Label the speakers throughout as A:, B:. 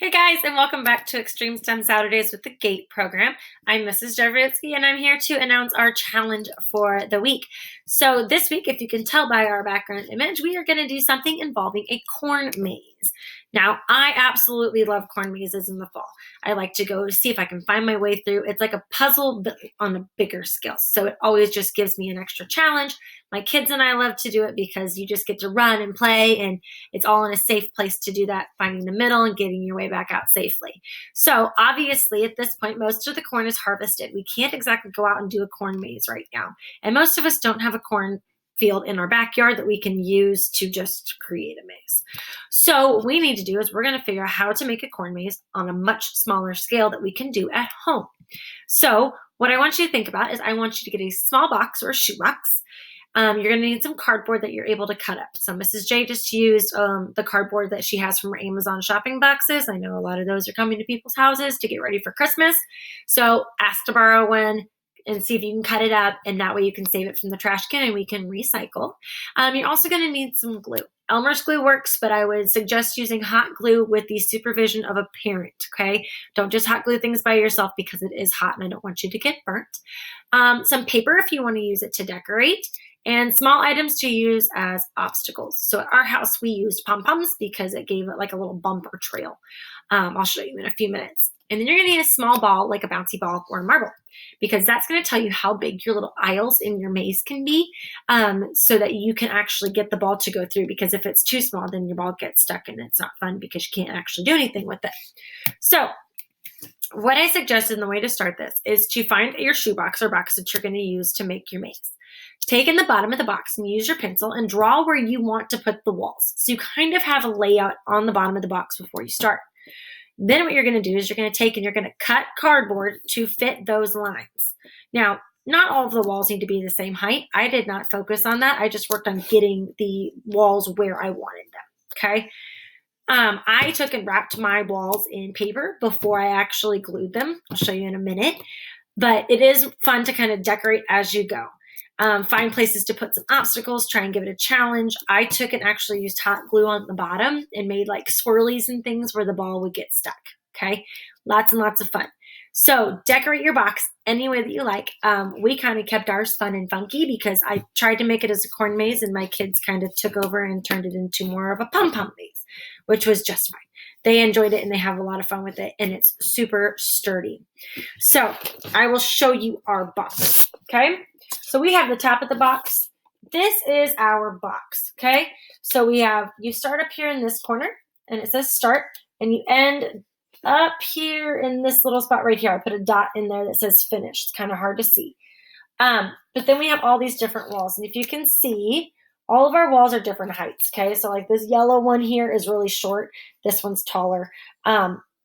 A: Hey guys, and welcome back to X-treme STEM Saturdays with the GATE program. I'm Mrs. Javritsky, and I'm here to announce our challenge for the week. So this week, if you can tell by our background image, we are going to do something involving a corn maze. Now, I absolutely love corn mazes in the fall. I like to go to see if I can find my way through. It's like a puzzle but on a bigger scale, so it always just gives me an extra challenge. My kids and I love to do it because you just get to run and play, and it's all in a safe place to do that, finding the middle and getting your way back out safely. So obviously at this point, most of the corn is harvested. We can't exactly go out and do a corn maze right now. And most of us don't have a corn field in our backyard that we can use to just create a maze. So what we need to do is we're going to figure out how to make a corn maze on a much smaller scale that we can do at home. So what I want you to think about is I want you to get a small box or a shoebox. You're going to need some cardboard that you're able to cut up. So Mrs. J just used the cardboard that she has from her Amazon shopping boxes. I know a lot of those are coming to people's houses to get ready for Christmas. So ask to borrow one and see if you can cut it up, and that way you can save it from the trash can and we can recycle. You're also going to need some glue. Elmer's glue works, but I would suggest using hot glue with the supervision of a parent, okay? Don't just hot glue things by yourself because it is hot and I don't want you to get burnt. Some paper if you want to use it to decorate, and small items to use as obstacles. So at our house, we used pom-poms because it gave it like a little bumper trail. I'll show you in a few minutes. And then you're going to need a small ball, like a bouncy ball or a marble, because that's going to tell you how big your little aisles in your maze can be, so that you can actually get the ball to go through. Because if it's too small, then your ball gets stuck and it's not fun because you can't actually do anything with it. So what I suggested, and the way to start this, is to find your shoebox or box that you're going to use to make your maze. Take in the bottom of the box and use your pencil and draw where you want to put the walls. So you kind of have a layout on the bottom of the box before you start. Then what you're going to do is you're going to take and you're going to cut cardboard to fit those lines. Now, not all of the walls need to be the same height. I did not focus on that. I just worked on getting the walls where I wanted them, okay? I took and wrapped my walls in paper before I actually glued them. I'll show you in a minute. But it is fun to kind of decorate as you go. Find places to put some obstacles, try and give it a challenge. I took and actually used hot glue on the bottom and made like swirlies and things where the ball would get stuck, okay? Lots and lots of fun. So decorate your box any way that you like. We kind of kept ours fun and funky because I tried to make it as a corn maze and my kids kind of took over and turned it into more of a pom-pom maze, which was just fine. They enjoyed it and they have a lot of fun with it, and it's super sturdy. So I will show you our box, okay? So we have the top of the box. This is our box, okay? So you start up here in this corner, and it says start, and you end up here in this little spot right here. I put a dot in there that says finish. It's kind of hard to see. But then we have all these different walls, and if you can see, all of our walls are different heights, okay? So like this yellow one here is really short. This one's taller.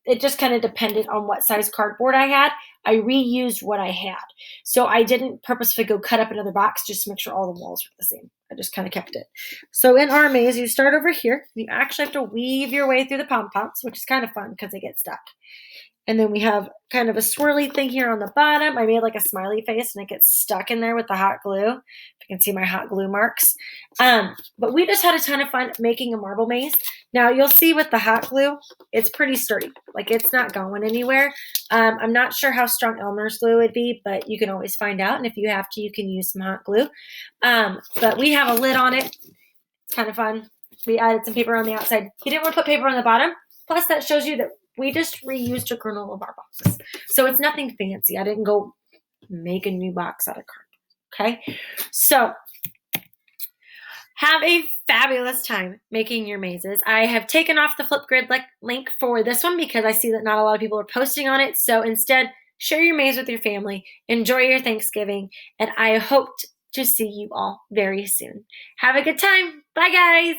A: It just kind of depended on what size cardboard I had. I reused what I had. So I didn't purposefully go cut up another box just to make sure all the walls were the same. I just kind of kept it. So in our maze, you start over here. You actually have to weave your way through the pom-poms, which is kind of fun because they get stuck. And then we have kind of a swirly thing here on the bottom. I made like a smiley face and it gets stuck in there with the hot glue. If you can see my hot glue marks. But we just had a ton of fun making a marble maze. Now you'll see with the hot glue, it's pretty sturdy. Like it's not going anywhere. I'm not sure how strong Elmer's glue would be, but you can always find out. And if you have to, you can use some hot glue. But we have a lid on it. It's kind of fun. We added some paper on the outside. You didn't want to put paper on the bottom. Plus that shows you that we just reused a kernel of our box. So it's nothing fancy. I didn't go make a new box out of cardboard, okay? So have a fabulous time making your mazes. I have taken off the Flipgrid link for this one because I see that not a lot of people are posting on it. So instead, share your maze with your family, enjoy your Thanksgiving, and I hope to see you all very soon. Have a good time. Bye, guys.